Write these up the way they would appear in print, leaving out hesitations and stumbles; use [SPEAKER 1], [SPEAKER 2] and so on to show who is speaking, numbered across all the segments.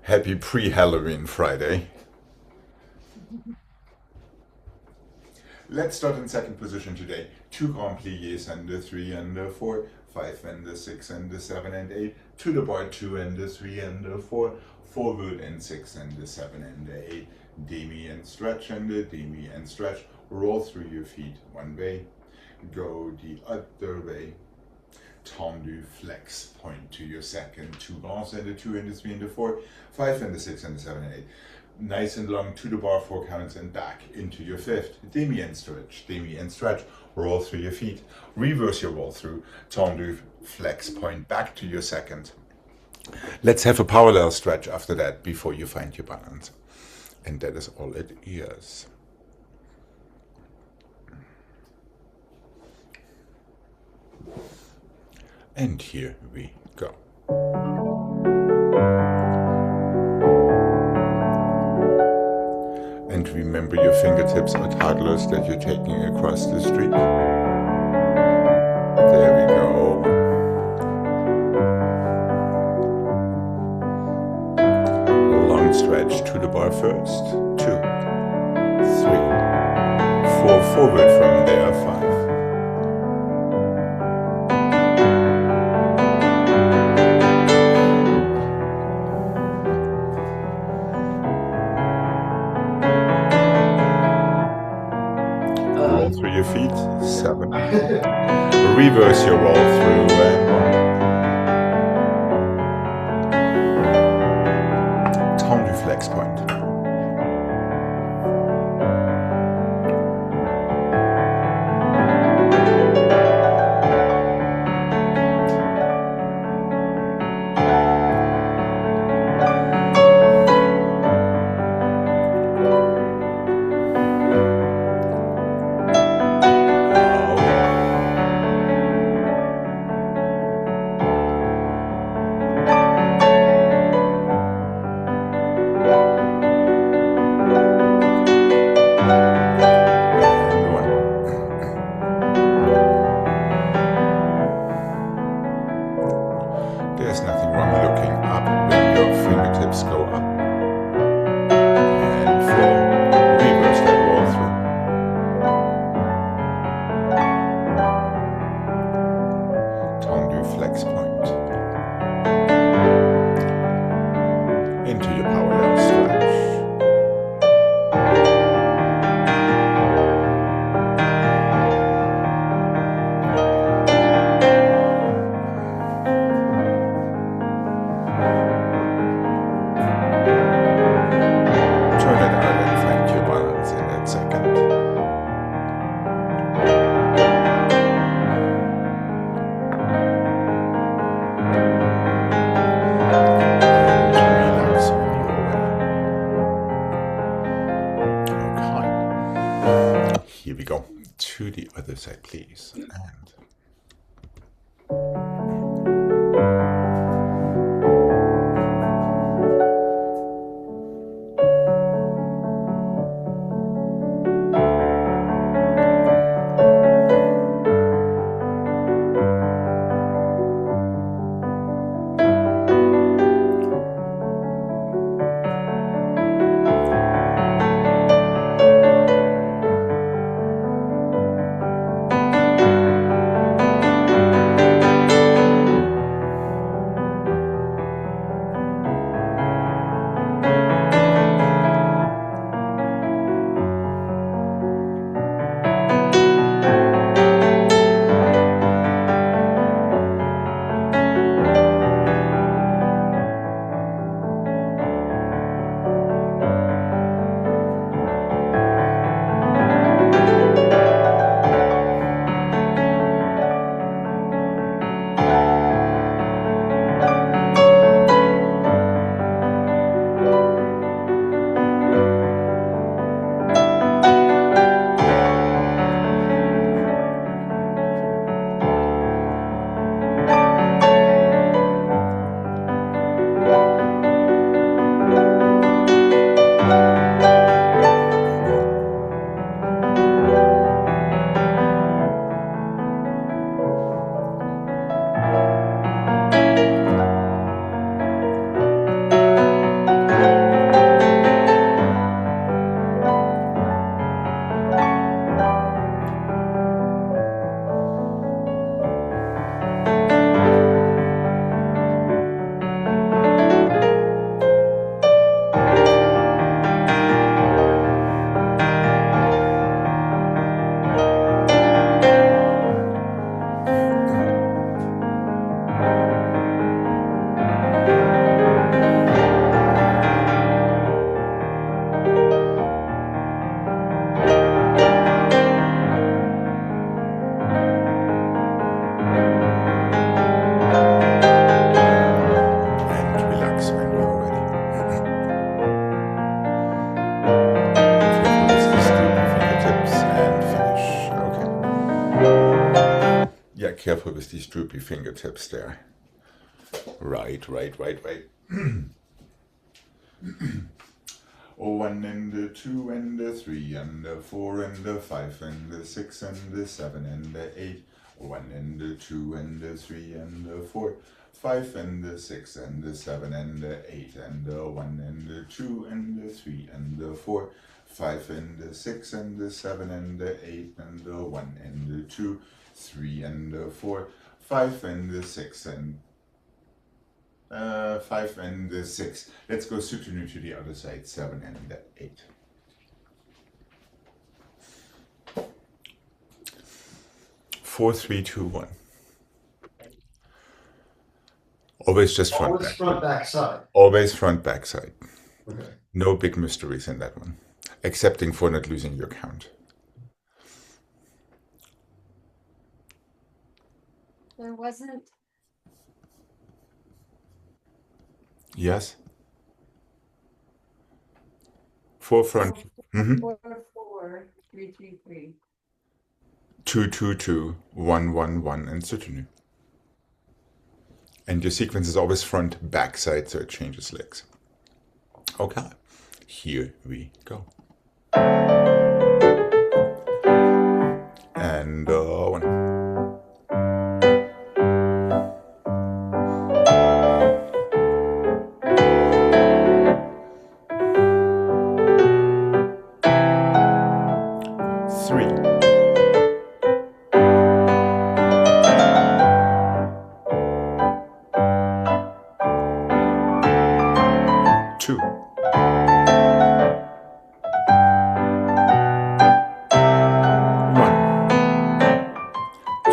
[SPEAKER 1] Happy pre-Halloween Friday. Let's start in second position today. 2 grand pliés and the 3 and the 4, 5 and the 6 and the 7 and 8, to the bar 2 and the 3 and the 4, forward and 6 and the 7 and the 8, demi and stretch and the demi and stretch, roll through your feet one way, go the other way, tendu flex, point to your second, 2 grands and the 2 and the 3 and the 4, 5 and the 6 and the 7 and 8. Nice and long to the bar 4 counts and back into your fifth. Demi and stretch, roll through your feet. Reverse your roll through, tendu flex, point back to your second. Let's have a parallel stretch after that before you find your balance. And that is all it is. And here we go. And remember your fingertips are toddlers that you're taking across the street. There we go. Long stretch to the bar first. 2, 3, 4, forward from there, 5. Through your feet, 7. Reverse your roll through and 1. Tendu flex point. There's nothing wrong looking up when your fingertips go up. And 4, reverse that roll through. Tendu flex point. Into your parallel stretch. Here we go. To the other side, please. And careful with these droopy fingertips there. Right. Oh, 1 and the 2 and the 3 and the 4 and the 5 and the 6 and the 7 and the 8. 1 and the 2 and the 3 and the 4, 5 and the 6 and the 7 and the 8 and the 1 and the 2 and the 3 and the 4, 5 and the 6 and the 7 and the 8 and the 1 and the 2, 3 and the 4, 5 and the 6 and 5 and the 6. Let's go soutenu to the other side. 7 and the 8. Four, 3, 2, 1. Always just front
[SPEAKER 2] Always
[SPEAKER 1] back.
[SPEAKER 2] front back side.
[SPEAKER 1] Always front back side.
[SPEAKER 2] Okay.
[SPEAKER 1] No big mysteries in that one, excepting for not losing your count.
[SPEAKER 3] There wasn't.
[SPEAKER 1] Yes. 4 front.
[SPEAKER 3] 4, 4, 3, 3, 3.
[SPEAKER 1] 2, 2, 2, 1, 1, 1, and soutenu. And your sequence is always front, back side, so it changes legs. Okay, here we go. And 1.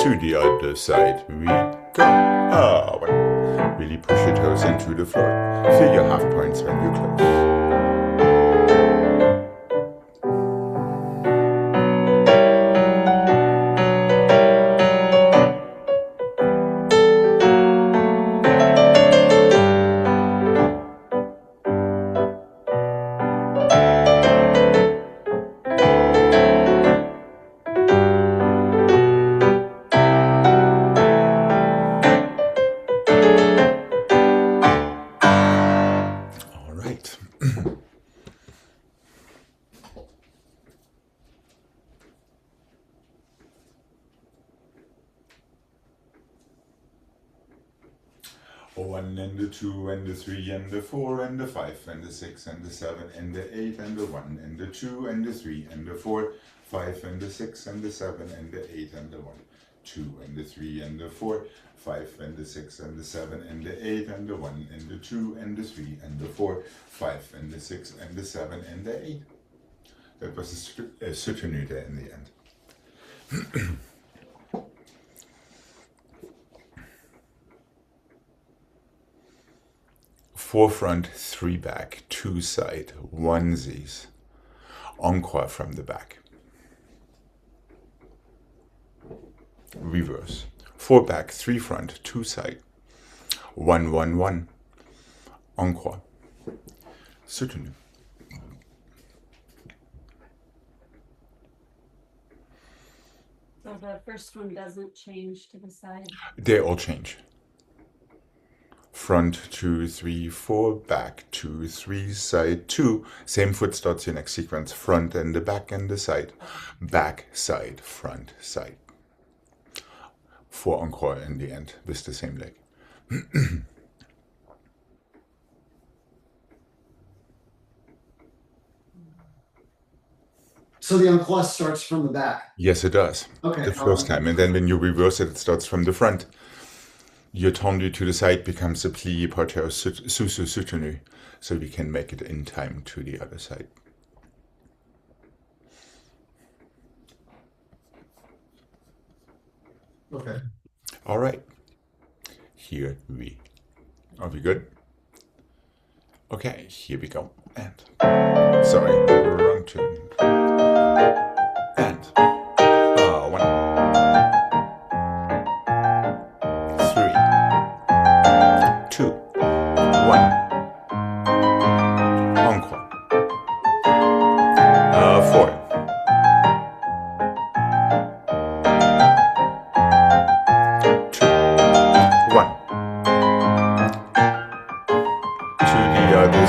[SPEAKER 1] To the other side we go. 1. Really push your toes into the floor. Feel your half points when you close. One and the 2 and the 3 and the 4 and the 5 and the 6 and the 7 and the 8 and the 1 and the 2 and the 3 and the 4, 5 and the 6 and the 7 and the 8 and the 1, 2 and the 3 and the 4, 5 and the 6 and the 7 and the 8 and the 1 and the 2 and the 3 and the 4, 5 and the 6 and the 7 and the 8. That was a soutenu there in the end. 4 front, 3 back, 2 side, onesies. Encore from the back. Reverse. 4 back, 3 front, 2 side. 1, 1, 1. Encore. Soutenu.
[SPEAKER 3] So the first one doesn't change to the side?
[SPEAKER 1] They all change. Front 2, 3, 4, back 2, 3, side 2. Same foot starts your next sequence. Front and the back and the side. Back, side, front, side. 4 encore in the end with the same leg.
[SPEAKER 2] So the encore starts from the back?
[SPEAKER 1] Yes, it does.
[SPEAKER 2] Okay.
[SPEAKER 1] The first time. And then when you reverse it, it starts from the front. Your tendu to the side becomes a plié parterre sous soutenu, so we can make it in time to the other side.
[SPEAKER 2] Okay.
[SPEAKER 1] All right. Here we. Are we good? Okay, here we go. And. Sorry, wrong tune. And. 1. 3. 2. 1. Encore. 4.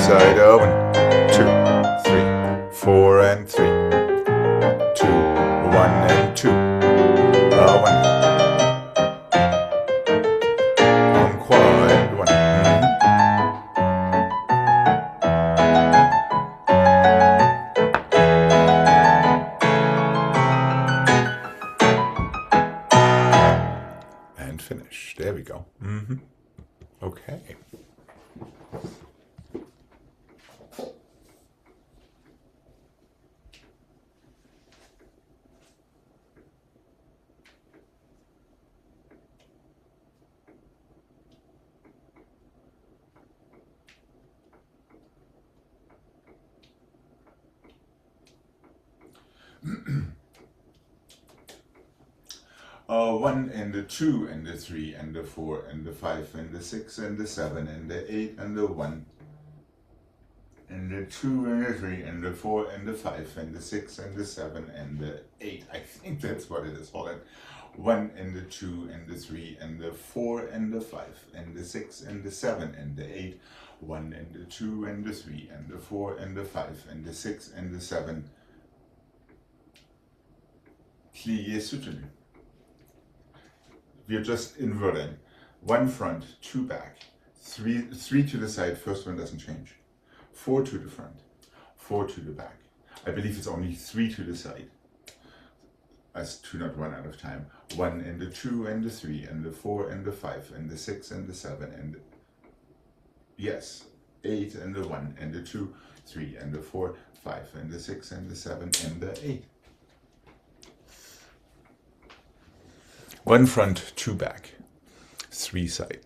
[SPEAKER 1] side. 1, 2, 3, 4 and 3, 2, 1 and 2. 1. En croix and 1. And finish. There we go. Okay. One and the 2 and the 3 and the 4 and the 5 and the 6 and the 7 and the 8 and the 1 and the 2 and the 3 and the 4 and the 5 and the 6 and the 7 and the 8. I think that's what it is. Hold on. 1 and the 2 and the 3 and the 4 and the 5 and the 6 and the 7 and the 8. 1 and the 2 and the 3 and the 4 and the 5 and the 6 and the 7. Plié soutenu. We're just inverting. 1 front, 2 back, 3 to the side. First one doesn't change. 4 to the front, 4 to the back. I believe it's only 3 to the side. As to not run out of time. 1 and the 2 and the 3 and the 4 and the 5 and the 6 and the 7 and yes, 8 and the 1 and the 2, 3 and the 4, 5 and the 6 and the 7 and the 8. 1 front, 2 back, 3 side.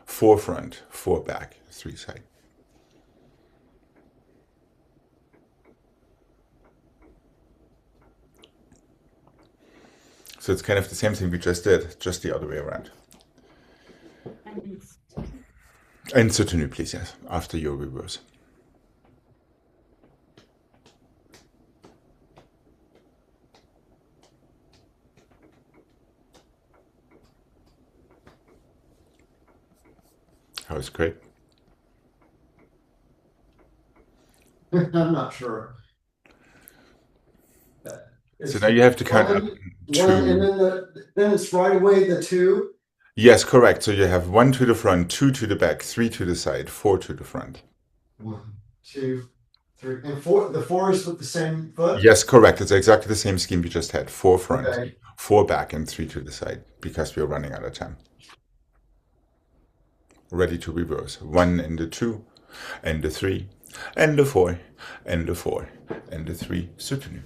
[SPEAKER 1] 4 front, 4 back, 3 side. So it's kind of the same thing we just did, just the other way around. And soutenu, please, yes, after your reverse. How is Gregg?
[SPEAKER 2] I'm not sure.
[SPEAKER 1] So now you have to count up
[SPEAKER 2] one,
[SPEAKER 1] two.
[SPEAKER 2] and then it's right away the 2.
[SPEAKER 1] Yes, correct. So you have 1 to the front, 2 to the back, 3 to the side, 4 to the front.
[SPEAKER 2] 1, 2, 3, and 4. The 4 is with the same foot.
[SPEAKER 1] Yes, correct. It's exactly the same scheme we just had. 4 front,
[SPEAKER 2] Okay.
[SPEAKER 1] 4 back, and 3 to the side because we're running out of time. Ready to reverse. 1 and the 2, and the 3, and the 4, and the 4, and the 3. Soutenu.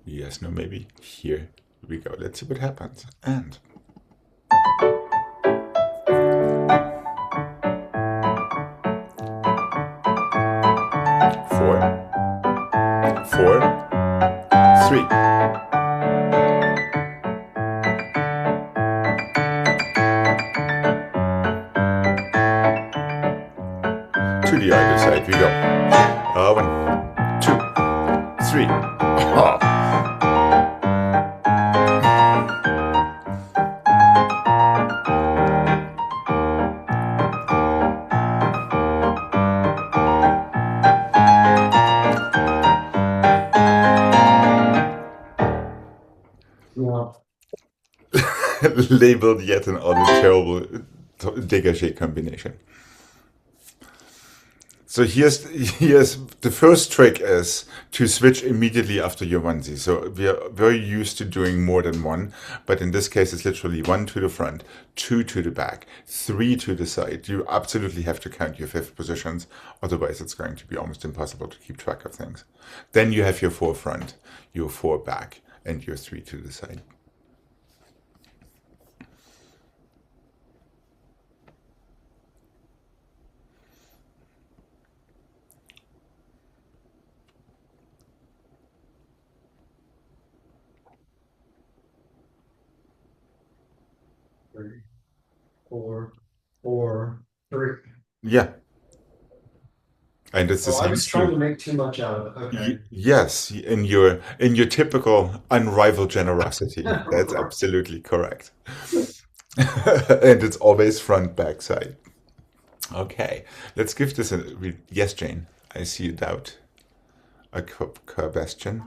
[SPEAKER 1] Yes, no, maybe. Here we go. Let's see what happens. And 4, 4, 3. To the other side we go. 1, 2, 3. Oh. Labeled yet another terrible dégagé combination. So here's the first trick is to switch immediately after your onesie. So we are very used to doing more than one, but in this case it's literally 1 to the front, 2 to the back, 3 to the side. You absolutely have to count your 5th positions, otherwise it's going to be almost impossible to keep track of things. Then you have your 4 front, your 4 back, and your 3 to the side.
[SPEAKER 2] 4, 4, 3.
[SPEAKER 1] Yeah. And it's the
[SPEAKER 2] Oh, I
[SPEAKER 1] same
[SPEAKER 2] was trying to
[SPEAKER 1] through.
[SPEAKER 2] make too much out of it. Okay.
[SPEAKER 1] Yes, in your typical unrivaled generosity. That's
[SPEAKER 2] Right.
[SPEAKER 1] absolutely correct. And it's always front back side. Okay, let's give this a yes, Jane. I see a doubt. A question.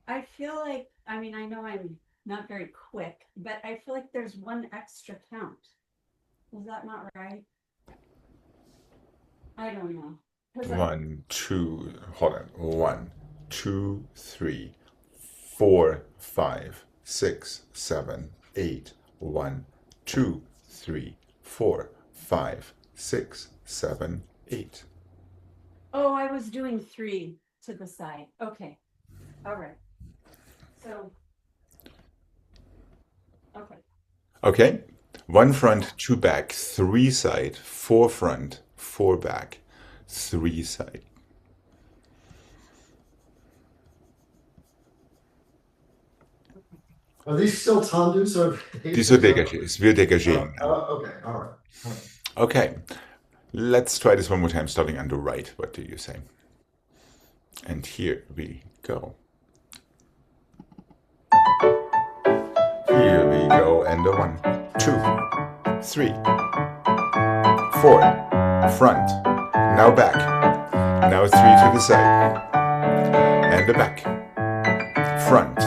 [SPEAKER 3] I feel like, I mean, I know I'm not very quick, but I feel like there's one extra count. Is that not right? I don't know. 'Cause
[SPEAKER 1] One, two, hold on. One, two, three, four, five, six, seven, eight. One, two, three, four, five, six, seven, eight.
[SPEAKER 3] oh, I was doing 3 to the side. Okay. All right. So, okay.
[SPEAKER 1] Okay. One front, two back, three side, four front, four back, three side.
[SPEAKER 2] Are these still tendus or
[SPEAKER 1] These are dégagés. We're dégaging now.
[SPEAKER 2] Okay, all right. All right.
[SPEAKER 1] Okay. Let's try this one more time, starting on the right. What do you say? And here we go. Here we go. And a 1, 2, 3, 4. Front. Now back. Now 3 to the side. And the back. Front.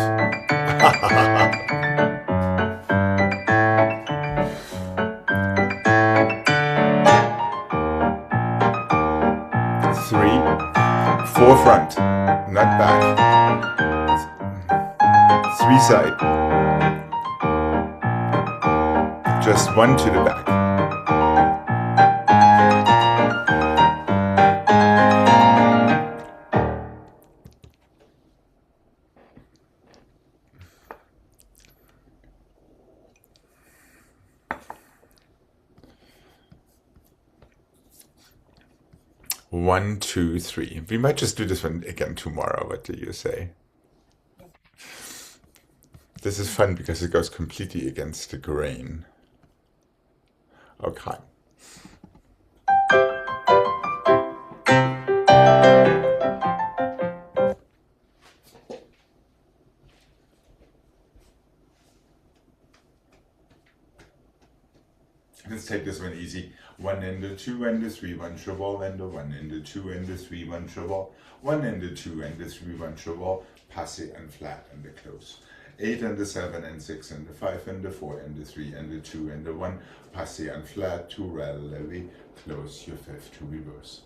[SPEAKER 1] 3, 4 front, not back. 3 side. Just 1 to the back. One, two, three. We might just do this one again tomorrow. What do you say? This is fun because it goes completely against the grain. Okay. Let's take this one easy. 1 and a 2 and a 3, 1 cheval and a 1 and a 2 and a 3, 1 cheval, 1 and a 2 and a 3, 1 cheval, passé and flat and a close. 8 and a 7 and 6 and a 5 and a 4 and a 3 and a 2 and a 1, passé and flat, to relevé, close your fifth to reverse.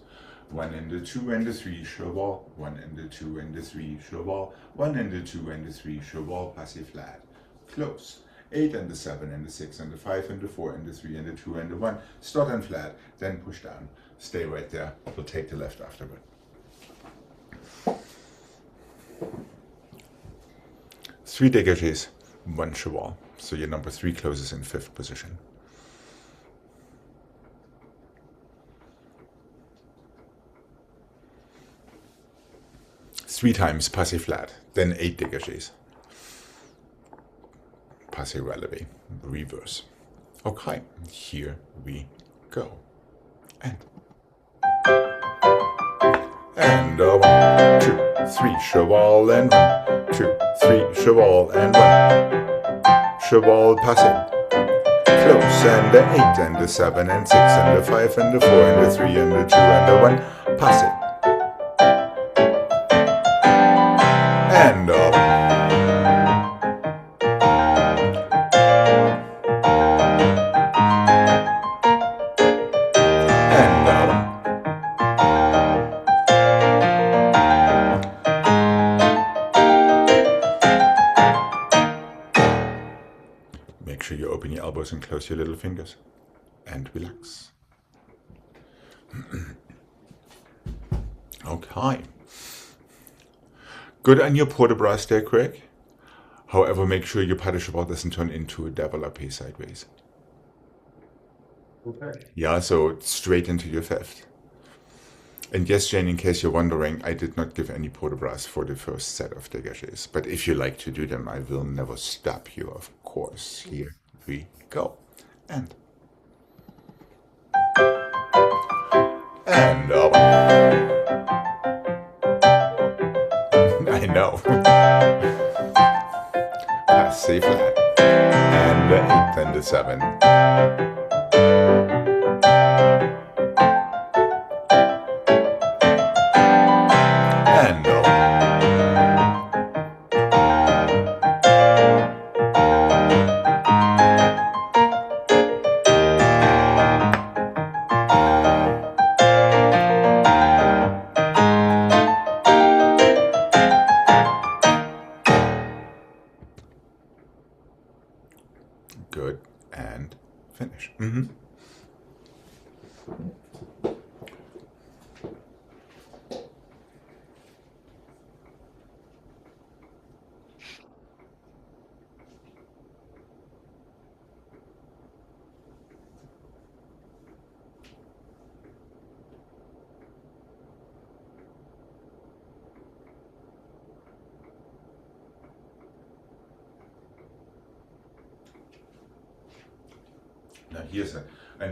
[SPEAKER 1] 1 and a 2 and a 3 cheval, 1 and a 2 and a 3 cheval, 1 and a 2 and a 3 cheval, passé flat, close. 8 and the 7 and the 6 and the 5 and the 4 and the 3 and the 2 and the 1. Start and flat, then push down. Stay right there. We'll take the left afterward. 3 dégagés, 1 cheval. So your number 3 closes in 5th position. Three times passé flat, then 8 dégagés. Passé relevé, reverse. Okay, here we go. And 1, 2, 3, cheval and 1, 2, 3, cheval and 1, cheval passé. Close and the 8 and the 7 and 6 and the 5 and the 4 and the 3 and the 2 and the 1, passé. And make sure you open your elbows and close your little fingers. And relax. Okay. Good on your port de bras there, Gregg. However, make sure your pas de cheval doesn't turn into a développé sideways.
[SPEAKER 2] Okay.
[SPEAKER 1] Yeah, so straight into your fifth. And yes, Jane, in case you're wondering, I did not give any port de bras for the first set of dégagés. But if you like to do them, I will never stop you, of course. Here we go. And and up. I know. Pass C flat, and the 8 and the 7. And up. Good, and finish. Now here's an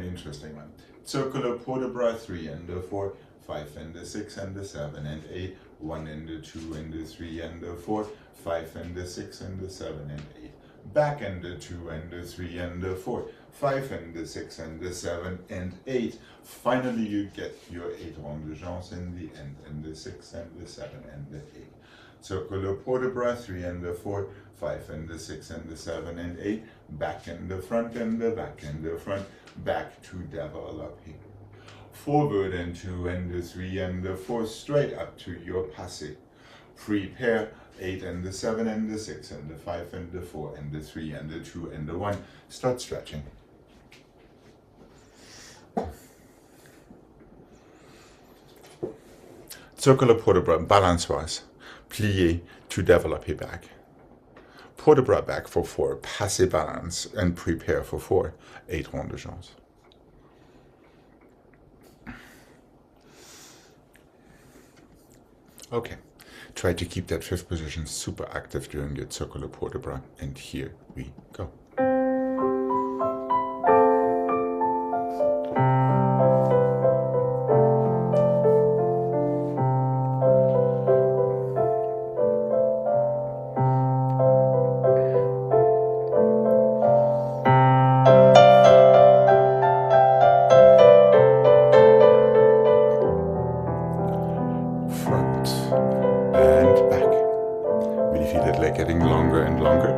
[SPEAKER 1] interesting one. Circular port de bras 3 and the 4, 5 and the 6 and the 7 and 8, 1 and the 2 and the 3 and the 4, 5 and the 6 and the 7 and 8. Back and the 2 and the 3 and the 4, 5 and the 6 and the 7 and 8. Finally you get your 8 rond de jambe in the end, and the 6 and the 7 and the 8. Circular port de bras 3 and the 4, 5 and the 6 and the 7 and 8, back and the front and the back and the front, back to développé. Forward and 2 and the 3 and the 4, straight up to your passé. Prepare 8 and the 7 and the 6 and the 5 and the 4 and the 3 and the 2 and the 1. Start stretching. Circular port de bras, balance-wise. Plié to développé back. Port de bras back for 4, passé balance, and prepare for 4, 8 rond de jambe. Okay, try to keep that 5th position super active during your circular port de bras, and here we go. Getting longer and longer.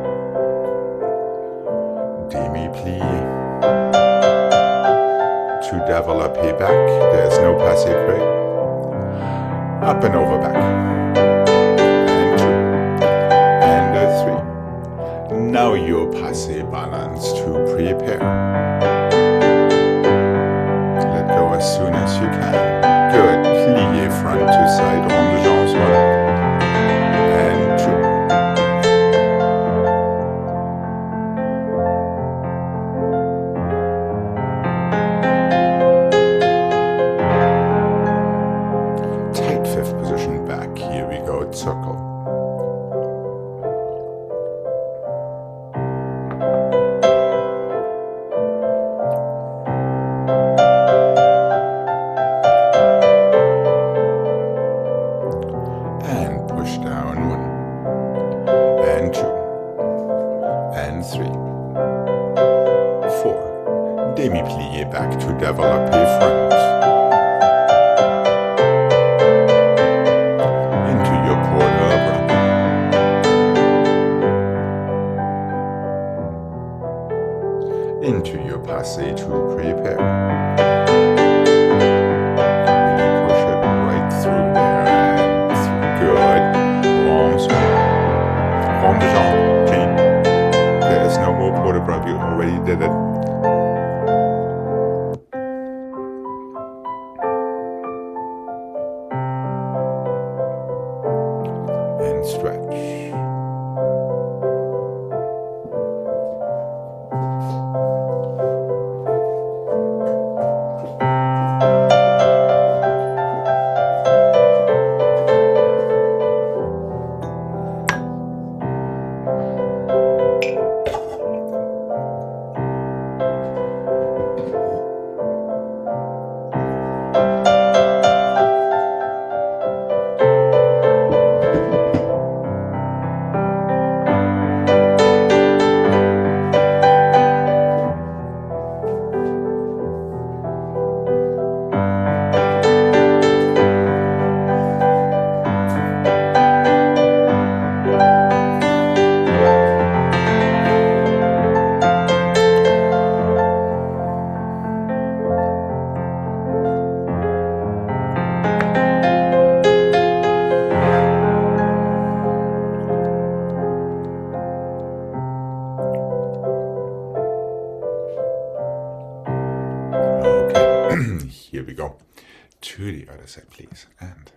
[SPEAKER 1] Demi-plie. To développé back. There's no passé Gregg. Up and over back. And 2. And a 3. Now your passé balance to prepare. Let go as soon as you can. Good. Plie front to side rond de jambe. And 2. Circle. And push down 1 and 2 and 3, 4. Demi-plie back to développé front. Into your passé to prepare. Really push it right through there and good. Rond de jambe, clean. There's no more port de bras, you already did it. And stretch. Here we go. To the other side, please. And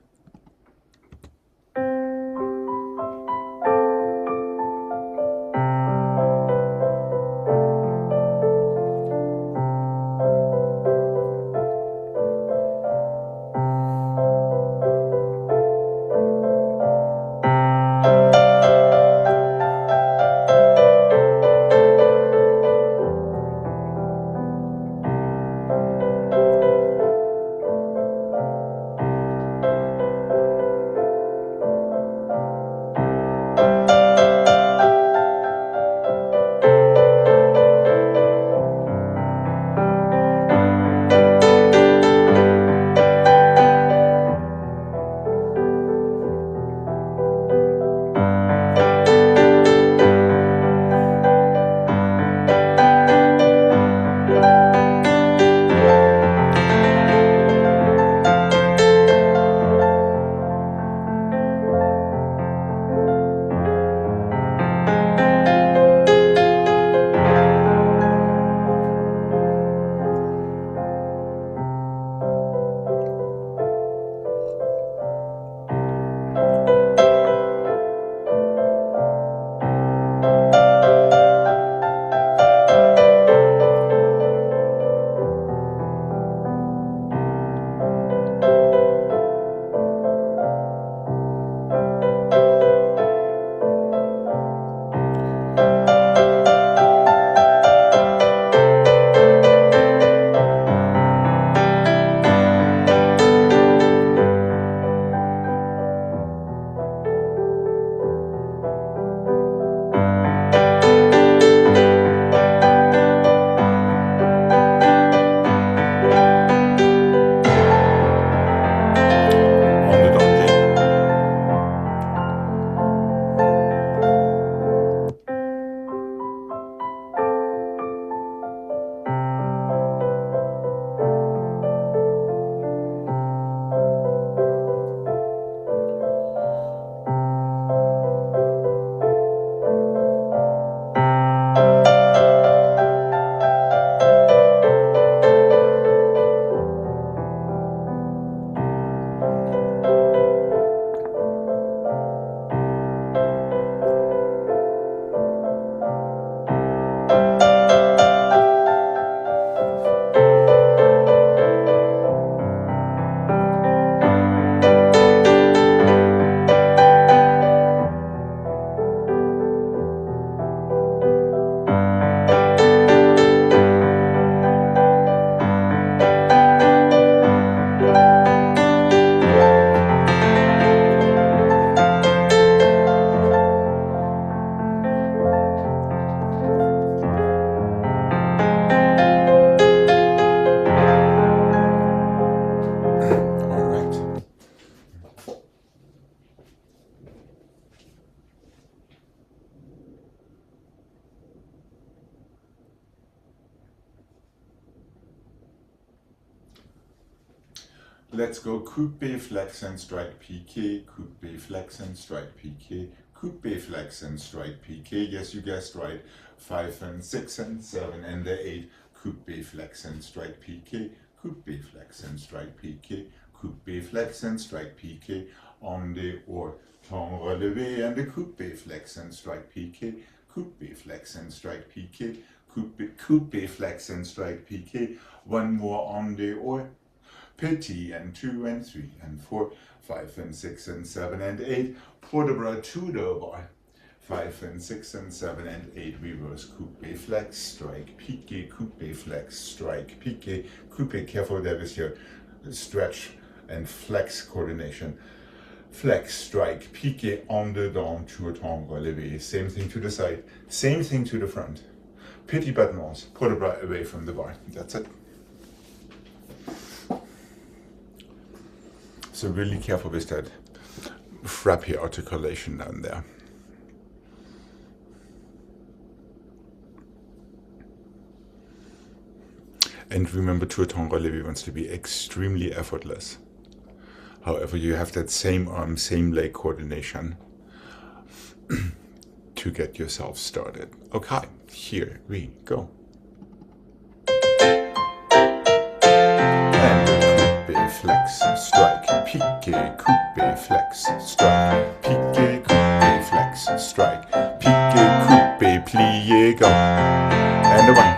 [SPEAKER 1] let's go coupe, flex and strike piqué, coupe, flex and strike piqué, coupe, flex and strike piqué. Yes, you guessed right. 5 and 6 and 7 and the 8. Coupe, flex and strike piqué, coupe, flex and strike piqué, coupe, flex and strike piqué. On the or temps relevé and the coupe, flex and strike piqué, coupe, flex and strike piqué, coupe, flex and strike piqué. One more on the or. Petit and 2 and 3 and 4, 5 and 6 and 7 and 8. Port de bras to the bar. 5 and 6 and 7 and 8. Reverse coupe, flex, strike, piqué, coupe, flex, strike, piqué, coupe. Careful, there is your stretch and flex coordination. Flex, strike, piqué, en dedans, to a temps relevé. Same thing to the side, same thing to the front. Petit battements, port de bras away from the bar. That's it. So really careful with that frappe articulation down there. And remember, tour temps relevé wants to be extremely effortless. However, you have that same arm, same leg coordination to get yourself started. Okay, here we go. flex, strike, piqué, coupé, flex, strike, piqué, coupé, flex, strike, piqué, coupé, plié, go. And a one.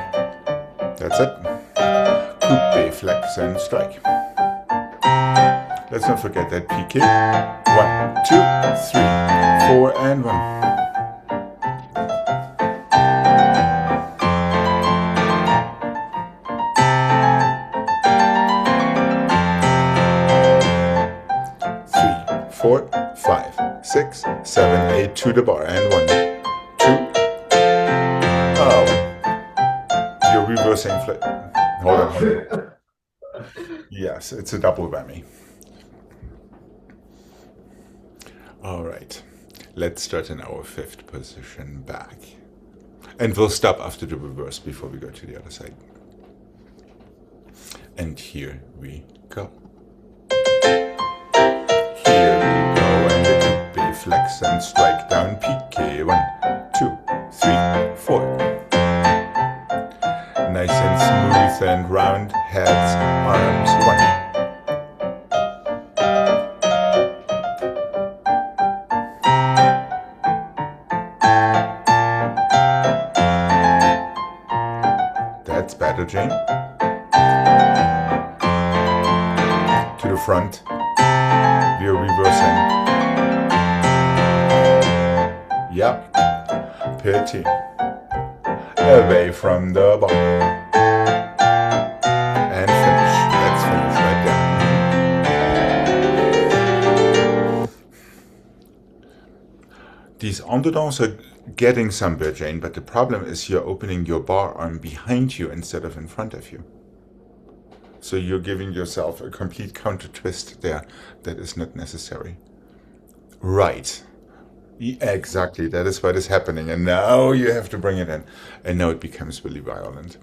[SPEAKER 1] That's it. Coupé, flex, and strike. Let's not forget that piqué. 1, 2, 3, 4, and 1. Four, 5, 6, 7, 8 to the bar, and 1, 2. Oh, you're reversing flip. Hold on. Yes, it's a double whammy. All right, let's start in our 5th position back. And we'll stop after the reverse before we go to the other side. And here we go. Here we go, and the coupé, flex and strike down, piqué. 1, 2, 3, 4. Nice and smooth and round, heads, arms. 1. That's better, Jane. To the front. We are reversing. Yep. Pretty. Away from the bar. And finish. Let's finish right there. These underdowns are getting somewhere, Jane, but the problem is you're opening your bar arm behind you instead of in front of you. So you're giving yourself a complete counter twist there that is not necessary. Right. Exactly, that is what is happening. And now you have to bring it in. And now it becomes really violent.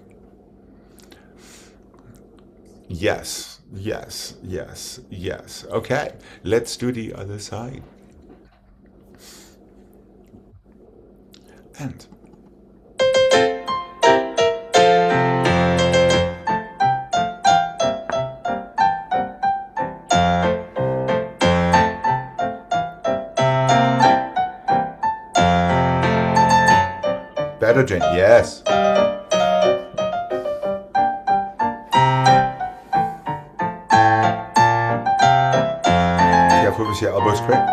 [SPEAKER 1] Yes, yes, yes, yes. Okay, let's do the other side. And better, Jane. Yes. Careful with your elbows, Craig.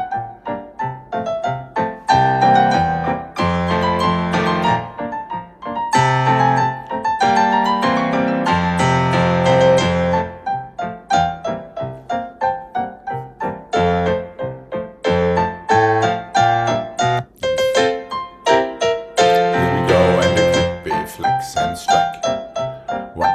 [SPEAKER 1] Flex and strike. 1.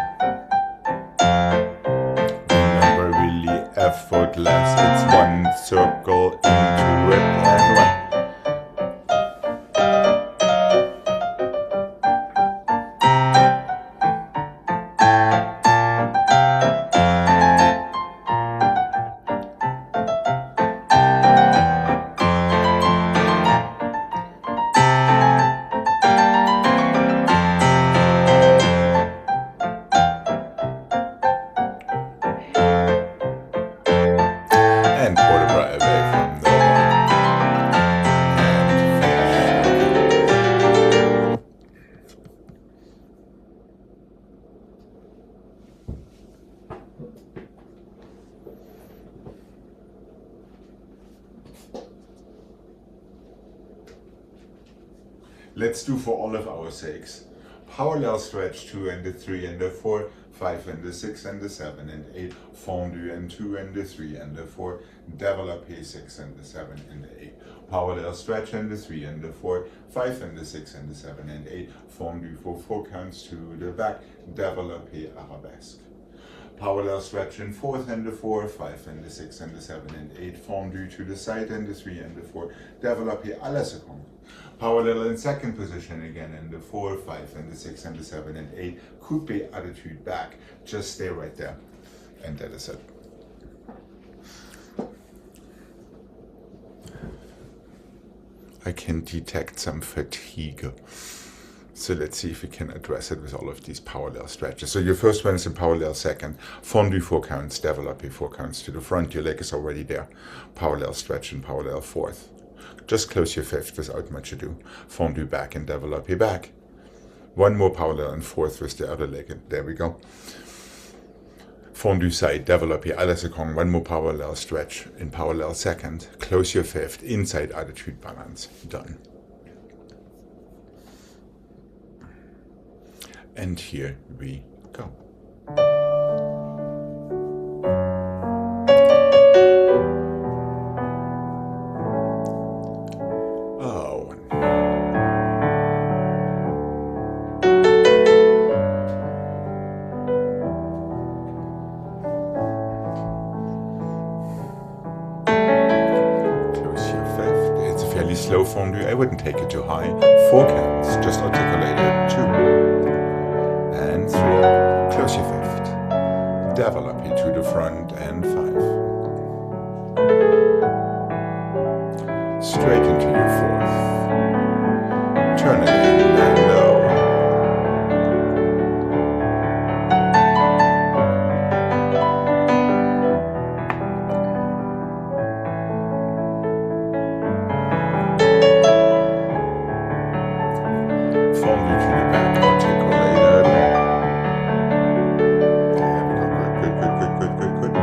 [SPEAKER 1] Remember, really effortless. It's 1 circle into it and 1. And vertebra away from the and finish. Let's do for all of our sakes. Parallel stretch 2 and the 3 and the 4, 5 and the 6 and the 7 and 8, fondue and 2 and the 3 and the 4, développé 6 and the 7 and the 8, parallel stretch and the 3 and the 4, 5 and the 6 and the 7 and 8, fondue for 4 counts to the back, développé arabesque. Parallel stretch in 4th and the 4, 5 and the 6 and the 7 and 8, fondue to the side and the 3 and the 4, développé à la seconde. Parallel in 2nd position again in the 4, 5 and the 6 and the 7 and 8, coupé attitude back. Just stay right there. And that is it. I can detect some fatigue. So let's see if we can address it with all of these parallel stretches. So your first one is in parallel second, fondu 4 counts, développé 4 counts to the front, your leg is already there, parallel stretch and parallel fourth. Just close your fifth without much ado, fondu back and développé back. One more parallel and fourth with the other leg, and there we go. Fondu side, développé à la seconde, one more parallel stretch in parallel second, close your fifth, inside attitude balance, done. And here we go. Oh. Close your fifth. It's a fairly slow fondu. I wouldn't take it too high. 4 counts, just articulate it. 2. And 3. Close your fifth. Develop it to the front and 5. Straight into your fourth. Turn it in and low. Fondu to the back, articulated. Good.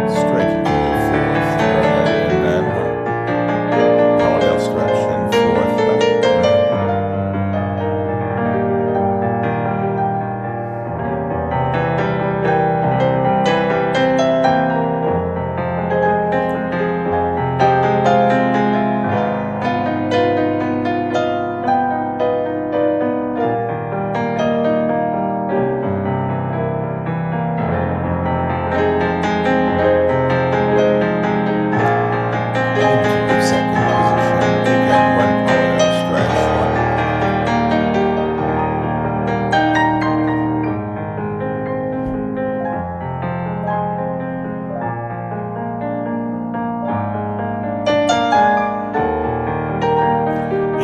[SPEAKER 1] Straight into your fourth, turn it in and parallel stretch and fourth back.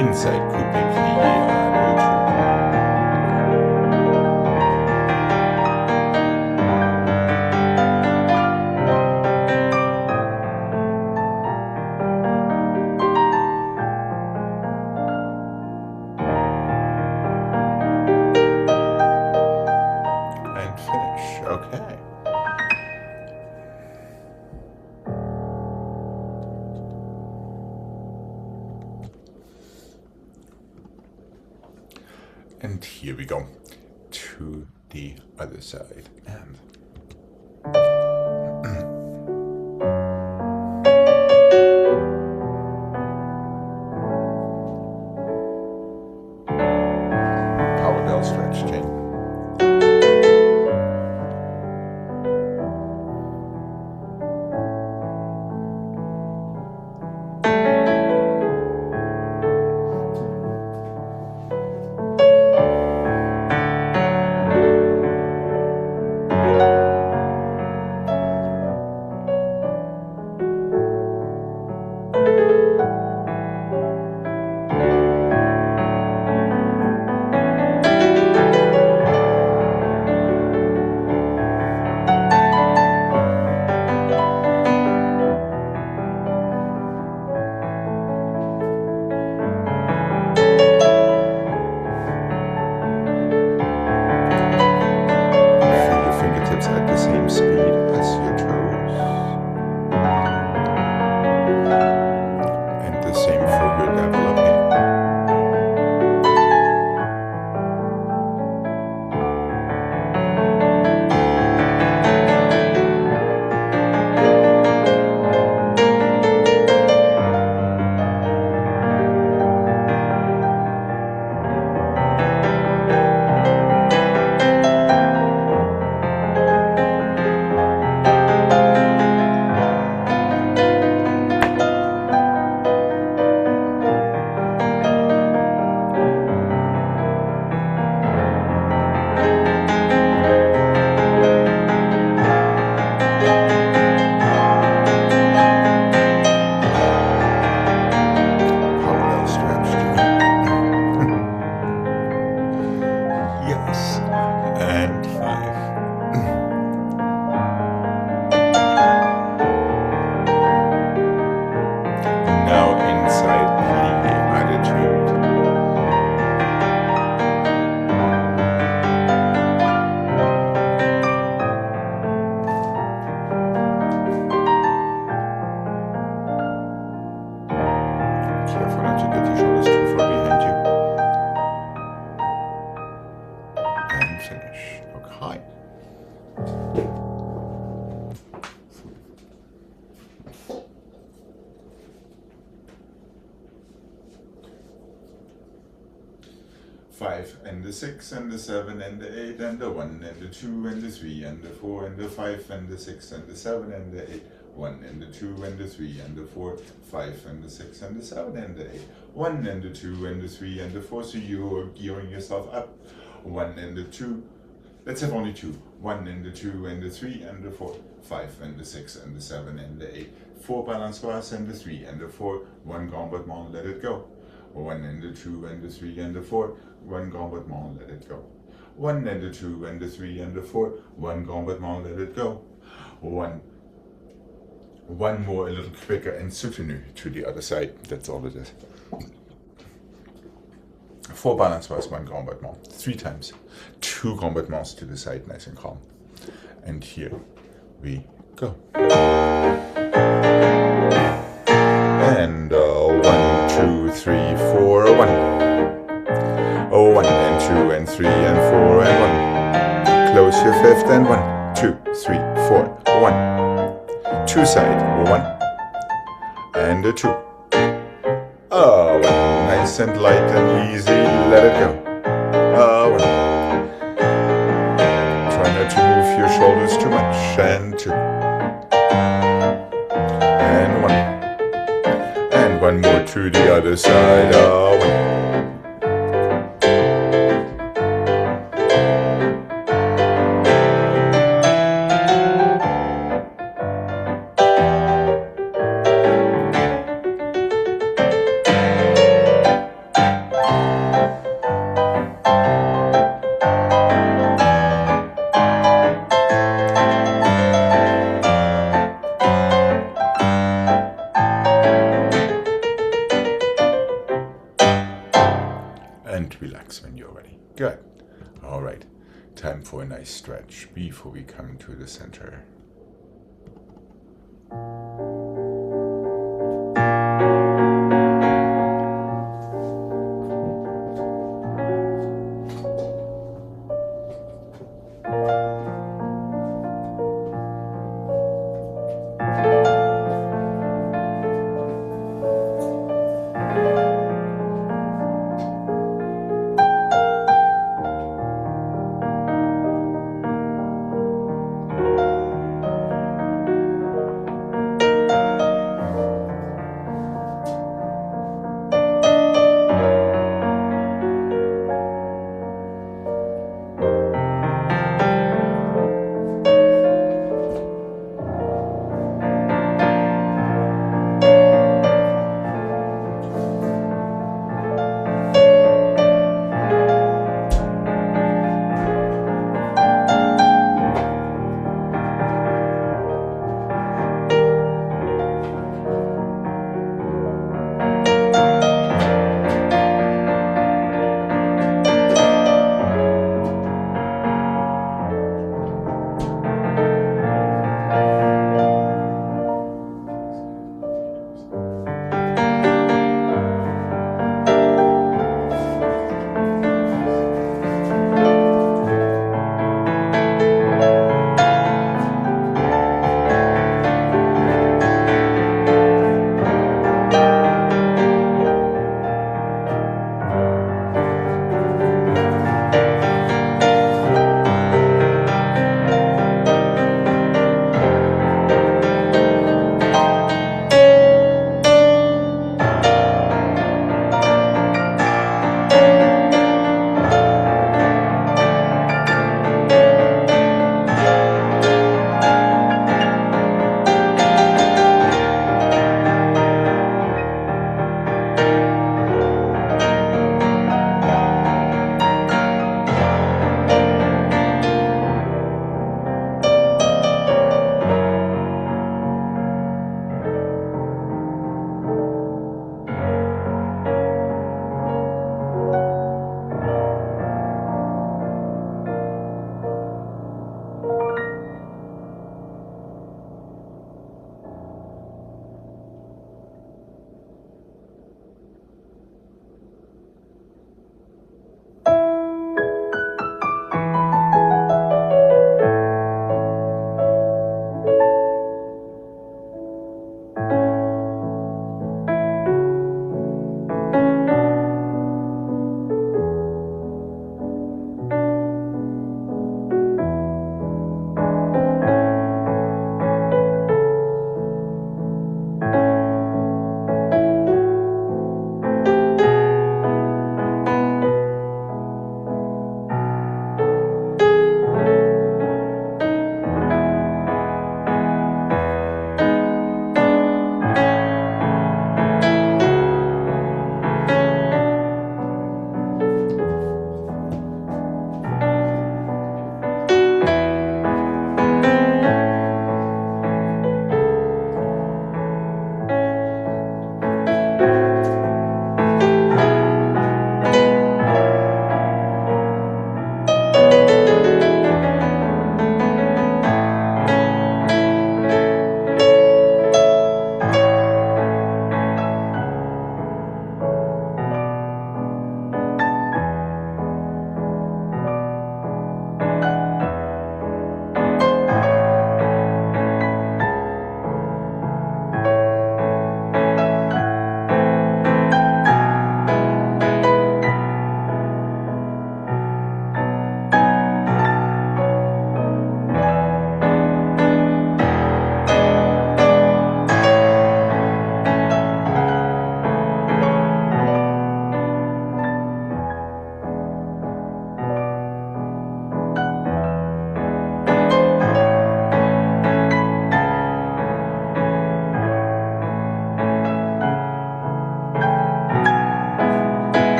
[SPEAKER 1] Inside could be plié à and finish. Okay. And here we go to the other side. And parallel stretch chain. and the 6 and the 7 and the 8 and the 1 and the 2 and the 3 and the 4 and the 5 and the 6 and the 7 and the 8. 1 and the 2 and the 3 and the 4, 5 and the 6 and the 7 and the 8. 1 and the 2 and the 3 and the 4. So you are gearing yourself up. 1 and the 2. Let's have only 2. 1 and the 2 and the 3 and the 4. 5 and the 6 and the 7 and the 8. 4 balançoires and the 3 and the 4. 1 grand battement, let it go. 1 and the 2 and the 3 and the 4. 1 grand battement, let it go. 1 and the 2 and the 3 and the 4. 1 grand battement, let it go. One more a little quicker and soutenu to the other side. That's all it is. 4 balançoires, 1 grand battement. 3 times. 2 grand battements to the side, nice and calm. And here we go. And 1, 2, 3, 4, 1. 1 and 2 and 3 and 4 and 1. Close your 5th and 1, 2, 3, 4, 1. 2 side, 1 and a 2. Oh, 1. Nice and light and easy, let it go. 1. Try not to move your shoulders too much. And 2. And 1. And 1 more to the other side. 1. And relax when you're ready. Good. All right. Time for a nice stretch before we come to the center.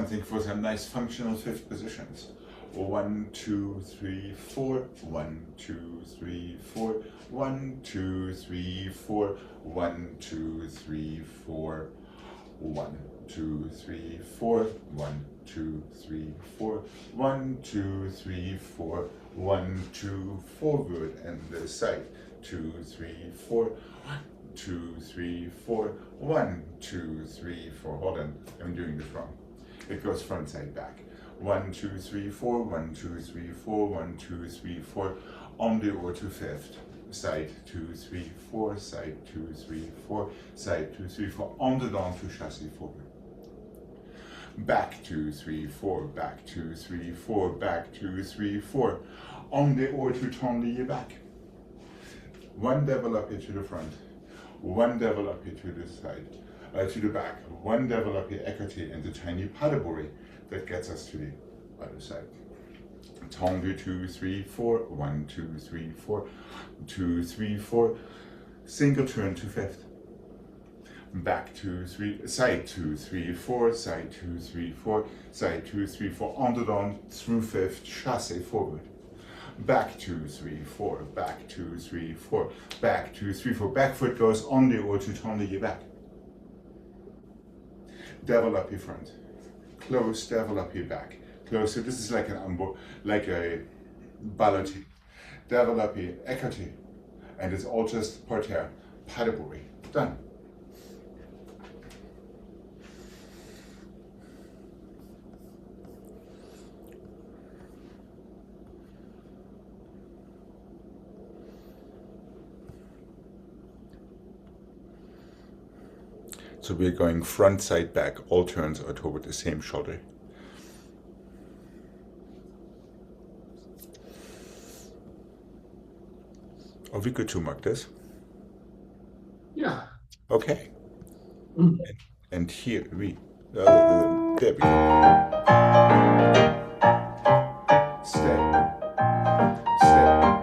[SPEAKER 1] something for some nice functional fifth positions. 1, 2, 3, 4. 1, 2, 3, 4. 1, 2, 3, 4. 1, 2, 3, 4. 1, 2, 3, 4. 1, 2, 3, 4. 1, 2, 3, 4. 1, 2, forward and the side. 2, 3, 4. 1, 2, 3, 4. 1, 2, 3, 4. Hold on, I'm doing this wrong. It goes front, side, back. 1, 2, 3, 4. 1, 2, 3, 4. 1, 2, 3, 4. On the or to fifth. Side 2, 3, 4. Side 2, 3, 4. Side 2, 3, 4. On the down to chassis forward. Back 2, 3, 4. Back 2, 3, 4. Back 2, 3, 4. On the or to tendre back. One développé to the front. One développé to the side. To the back. One développé écarté and the tiny pas de bourrée that gets us to the other side. Tendre 2, 3, 4. 1, 2, 3, 4. 2, 3, 4. Single turn to fifth. Back 2, 3, side 2, 3, 4, side 2, 3, 4, side 2, 3, 4, on the down through fifth, chassé forward. Back 2, 3, 4, back 2, 3, 4, back 2, 3, 4, back foot goes on the or to tendre your back. Develop your front. Close, develop your back. Close, so this is like like a ballet. Develop your écarté. And it's all just parterre, pas de bourrée. Done. So we're going front, side, back. All turns are toward the same shoulder. Are we good to mark this?
[SPEAKER 2] Yeah.
[SPEAKER 1] Okay.
[SPEAKER 2] Mm.
[SPEAKER 1] And here we, there we go. Step, step.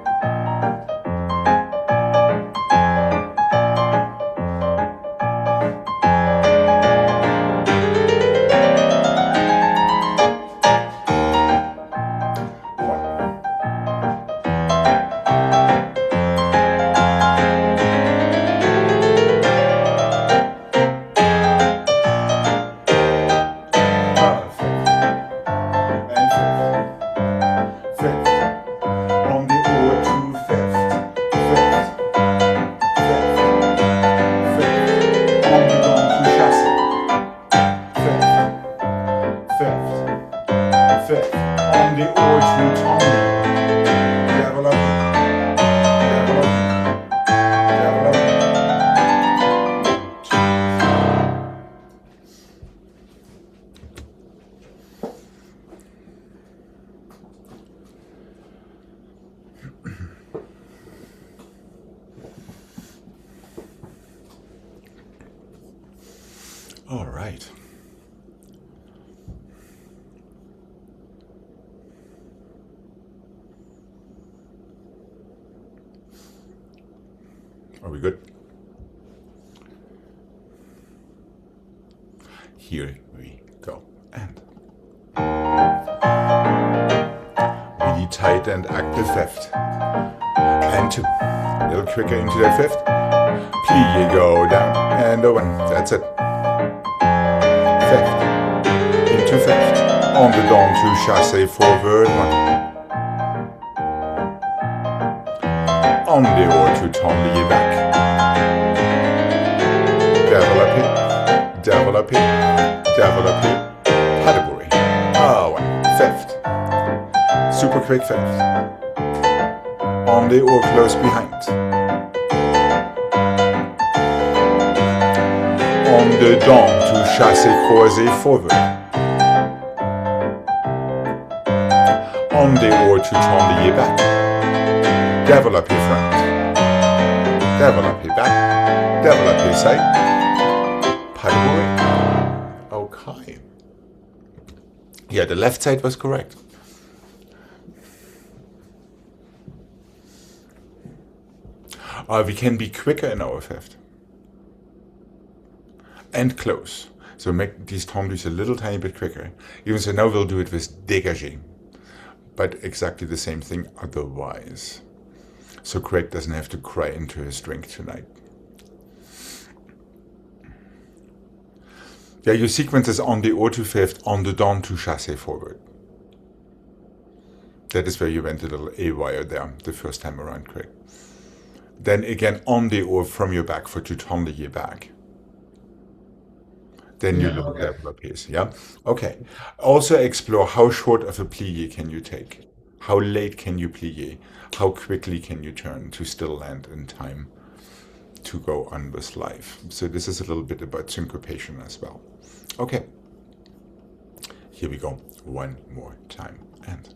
[SPEAKER 1] All right. Are we good? Here we go. And really tight and active fifth. And 2. A little quicker into the fifth. Plie, go down. And a 1. That's it. Fifth. Into fifth. On the down to chassé forward. 1. On the or to tendre back. Développer, développer, développer, pas de bourrée. 1. Fifth. Super quick fifth. On the or close behind. On the down to chassé croisé forward. On the or to tendre back. Develop your front. Develop your back. Develop your side. Pas de bourrée. Okay. Yeah, the left side was correct. We can be quicker in our fifth. And close. So make these tendus a little tiny bit quicker. Even so, now we'll do it with dégagé, but exactly the same thing otherwise. So Gregg doesn't have to cry into his drink tonight. Yeah, your sequence is on the haut to fifth, on the don to chassé forward. That is where you went a little A-wire there the first time around, Gregg. Then again on the haut from your back foot to tendez back. Then you little level up piece, yeah? Okay. Also explore how short of a plie can you take? How late can you plie? How quickly can you turn to still land in time to go on with life? So this is a little bit about syncopation as well. Okay. Here we go. One more time. And.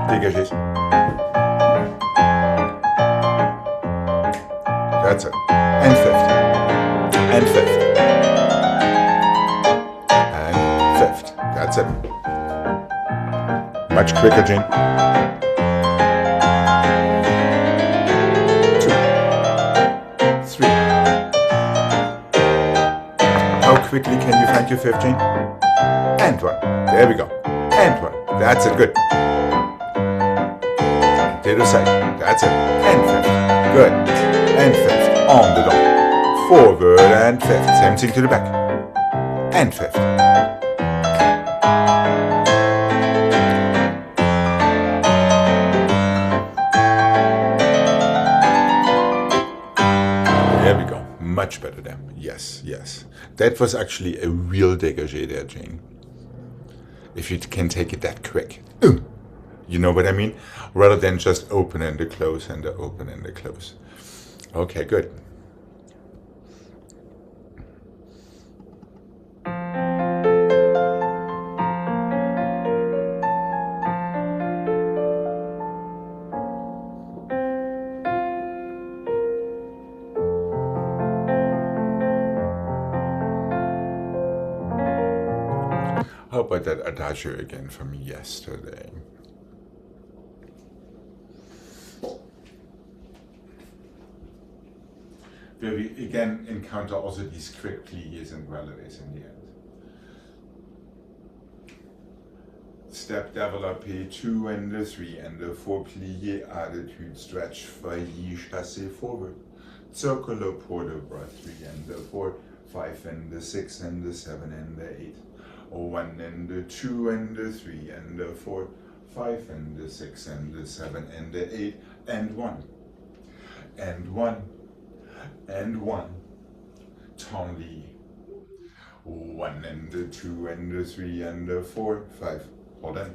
[SPEAKER 1] Dégagez. That's it. And fifth. And fifth. And fifth. That's it. Much quicker, Jane. 2, 3. How quickly can you find your fifth, Jane? And 1. There we go. And 1. That's it. Good. Potato side. That's it. And fifth. Good. And fifth. On the dot. Forward and fifth. Same thing to the back. And fifth. There we go. Much better there. Yes, yes. That was actually a real dégagé there, Jane. If you can take it that quick. You know what I mean? Rather than just open and the close and the open and the close. Okay, good. How about that adagio again from yesterday? Where we again encounter also these quick pliés and relevés in the end. Step développé, 2 and the 3 and the 4 plié, attitude, stretch, failli, chassé forward. Circular pour the bras, 3 and the 4, 5 and the 6 and the 7 and the 8. 1 and the 2 and the 3 and the 4, 5 and the 6 and the 7 and the 8, and 1. And 1. And 1. Tendez. 1 and the 2 and the 3 and the 4, 5. Hold on.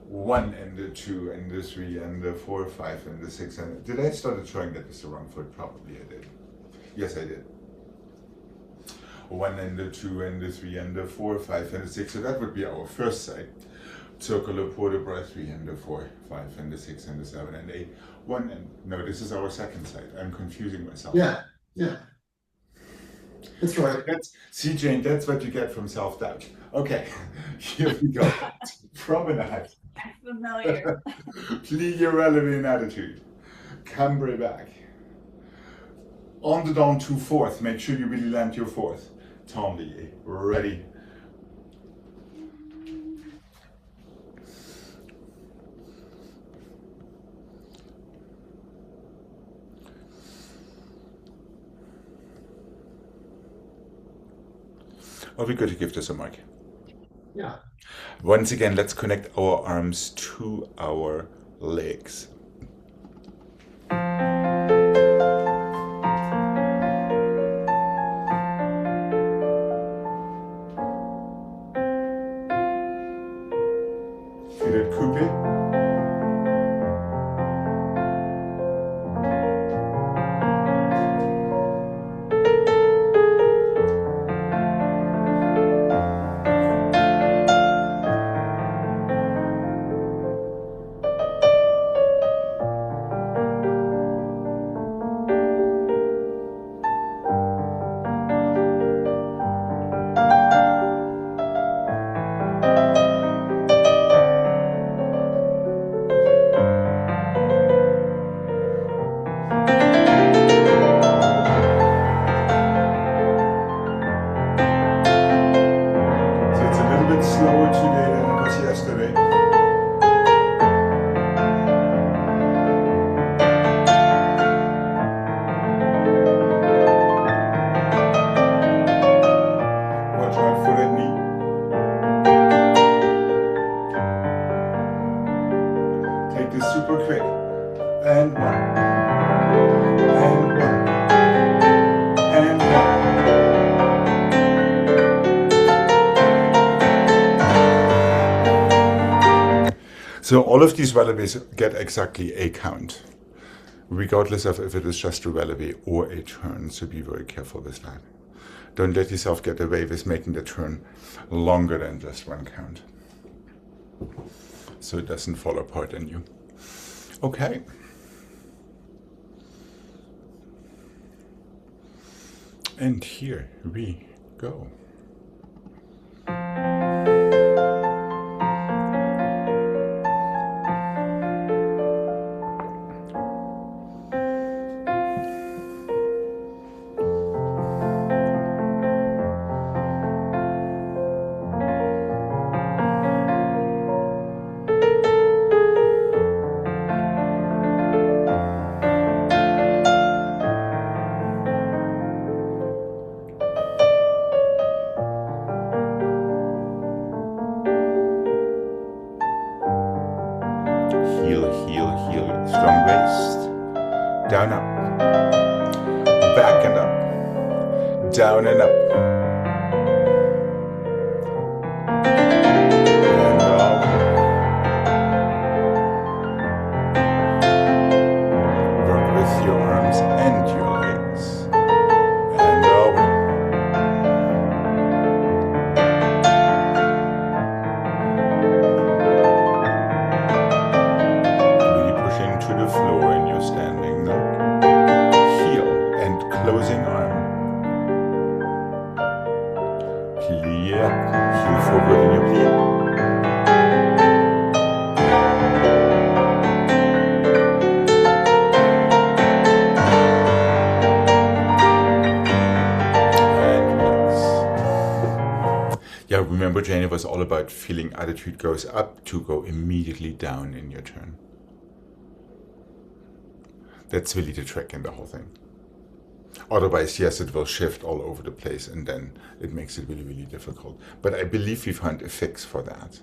[SPEAKER 1] 1 and the 2 and the 3 and the 4, 5 and the 6 and did I start showing that with the wrong foot? Probably I did. Yes, I did. 1 and the 2 and the 3 and the 4, 5 and the 6. So that would be our first side. Circular pour de bras, 3 and the 4, 5 and the 6 and the 7 and 8. 1 and no, this is our second side. I'm confusing myself.
[SPEAKER 2] Yeah. That's right.
[SPEAKER 1] See, Jane, that's what you get from self-doubt. Okay, here we go. Promenade.
[SPEAKER 3] Familiar.
[SPEAKER 1] Plie relevé in attitude. Cambre back. On the down to fourth. Make sure you really land your fourth. Tendez. Ready. Are we good to give this a mark?
[SPEAKER 2] Yeah.
[SPEAKER 1] Once again, let's connect our arms to our legs. Feel it coupe. So all of these wallabies get exactly a count, regardless of if it is just a wallaby or a turn, so be very careful with that. Don't let yourself get away with making the turn longer than just one count, so it doesn't fall apart on you. Okay. And here we go. Strong waist, down up, back and up, down and up, and up. Work with your arms and your legs, and over. To the floor in your standing leg. Heel and closing arm. Plie up, heel forward in your plie. And relax. Yeah, remember Jane, it was all about feeling attitude goes up to go immediately down in your turn. That's really the trick in the whole thing. Otherwise, yes, it will shift all over the place and then it makes it really, really difficult. But I believe we found a fix for that.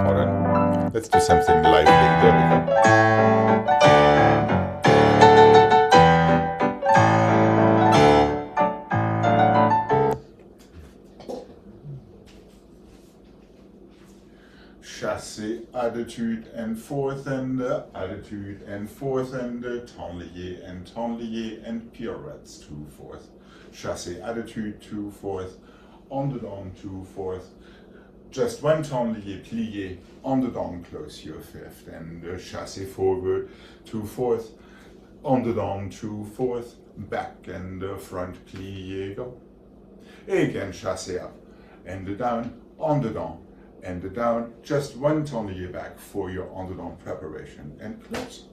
[SPEAKER 1] Hold on. Let's do something lively. There we go. Chassé, attitude and fourth and attitude and fourth and tenlier and pirouettes to fourth. Chassé, attitude to fourth, on the down to fourth. Just one tenlier, plié, on the down, close your fifth, and chassé forward to fourth, on the down to fourth, back and front, plié, go. Again, chassé up and down, on the down. And the down, just one tenlier back for your on the down preparation and close.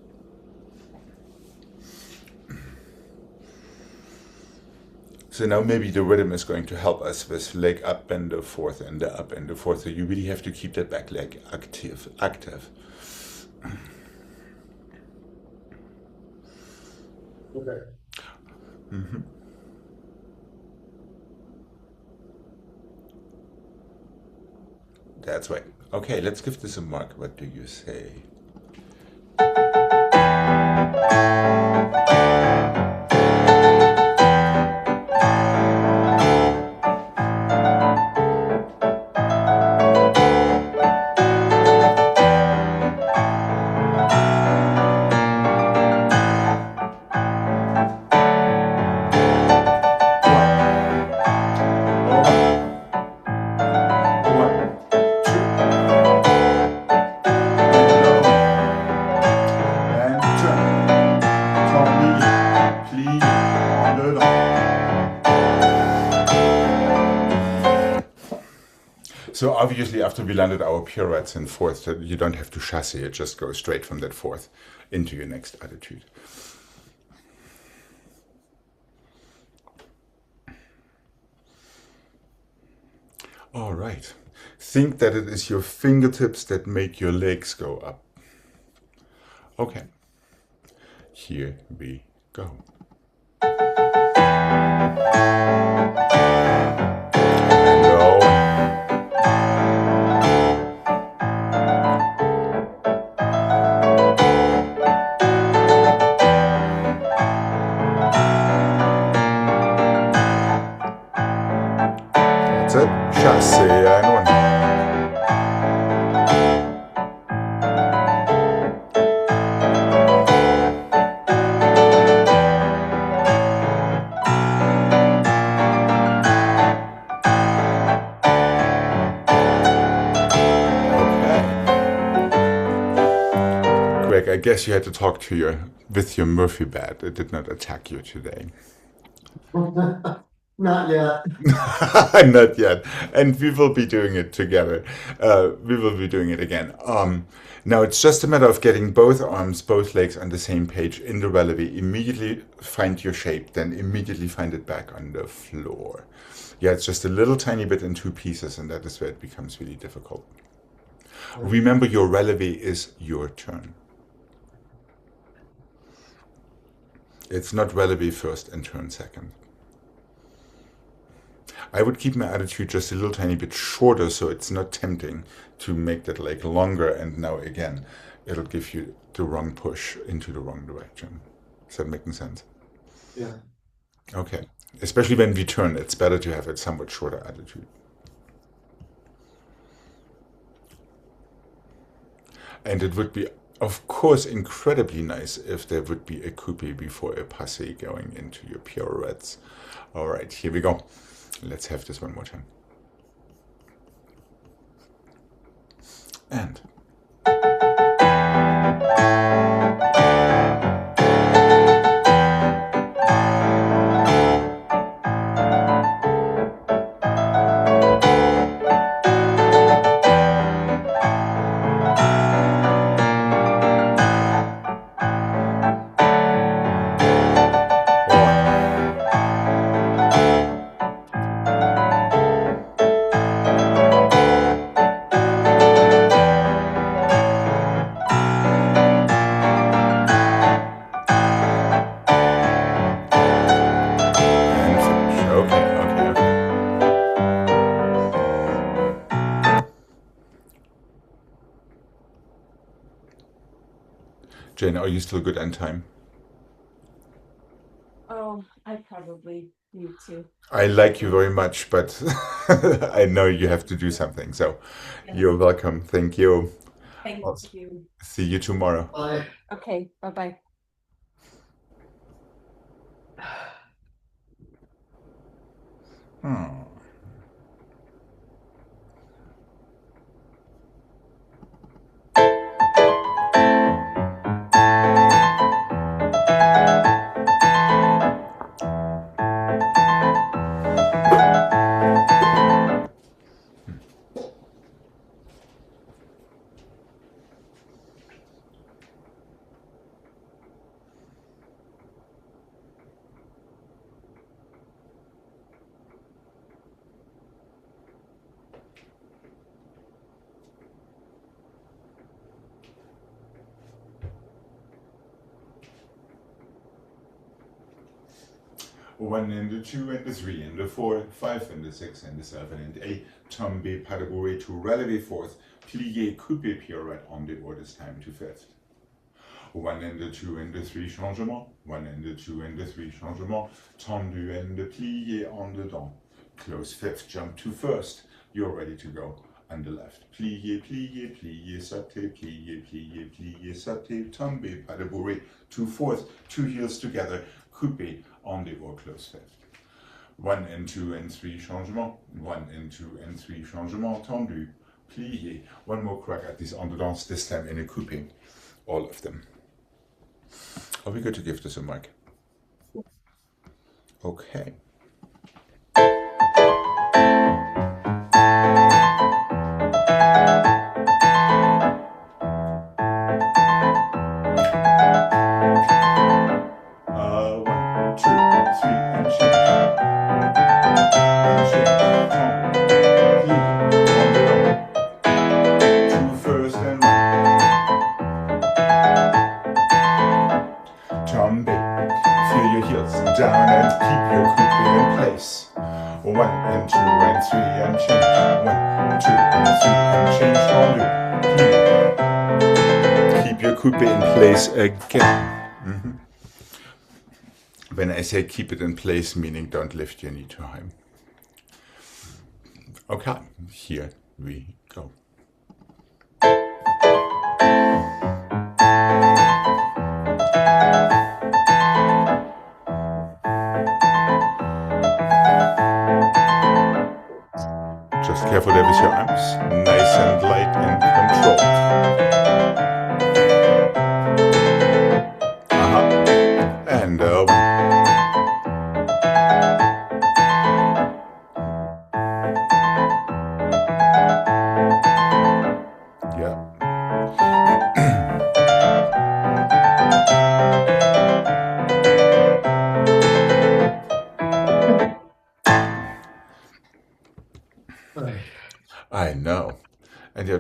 [SPEAKER 1] So now maybe the rhythm is going to help us with leg up and the fourth and the up and the fourth. So you really have to keep that back leg active.
[SPEAKER 2] Okay.
[SPEAKER 1] Mm-hmm. That's right. Okay, let's give this a mark. What do you say? So obviously after we landed our pirouettes in fourth, you don't have to chassé, it just goes straight from that fourth into your next attitude. All right. Think that it is your fingertips that make your legs go up. Okay. Here we go. Greg, I guess you had to talk to with your Murphy bat. It did not attack you today.
[SPEAKER 2] Not yet.
[SPEAKER 1] Not yet. And we will be doing it together. We will be doing it again. Now it's just a matter of getting both arms, both legs on the same page in the releve. Immediately find your shape, then immediately find it back on the floor. Yeah, it's just a little tiny bit in two pieces, and that is where it becomes really difficult. Remember, your releve is your turn. It's not releve first and turn second. I would keep my attitude just a little tiny bit shorter so it's not tempting to make that leg longer, and now again it'll give you the wrong push into the wrong direction. Is that making sense?
[SPEAKER 2] Yeah.
[SPEAKER 1] Okay. Especially when we turn, it's better to have a somewhat shorter attitude. And it would be, of course, incredibly nice if there would be a coupe before a passe going into your pirouettes. All right, here we go. Let's have this one more time. And Jane, are you still good on time?
[SPEAKER 3] Oh, I probably need to.
[SPEAKER 1] I like you very much, but I know you have to do something. So
[SPEAKER 3] Yes.
[SPEAKER 1] you're welcome. Thank you.
[SPEAKER 3] Thank
[SPEAKER 1] I'll
[SPEAKER 3] you.
[SPEAKER 1] see you tomorrow.
[SPEAKER 2] Bye.
[SPEAKER 3] Okay, bye-bye.
[SPEAKER 1] Hmm. One and the two and the three and the four, five and the six and the seven and eight. Tombe pas de bourrée to releve fourth. Plié coupe pirouette on the orders time to fifth. One and the two and the three changement. One and the two and the three changement. Tendu and the plié on the dent. Close fifth, jump to first. You're ready to go. On the left. Plié, plié, plié, sauté, plié, plié, plié, sauté. Tombe pas de bourrée to fourth. Two heels together. Coupe on the or close fifth. One and two and three changement. One and two and three changement. Tendu, plié. One more crack at this on the dance, this time in a coupe. All of them. Are we good to give this a mic? Okay. Down and keep your coupe in place. One and two and three and change. 1, 2 and 3 and change. Keep your coupe in place again. When I say keep it in place, meaning don't lift your knee too high. Okay, here we go. Just careful there with your arms, nice and light and controlled.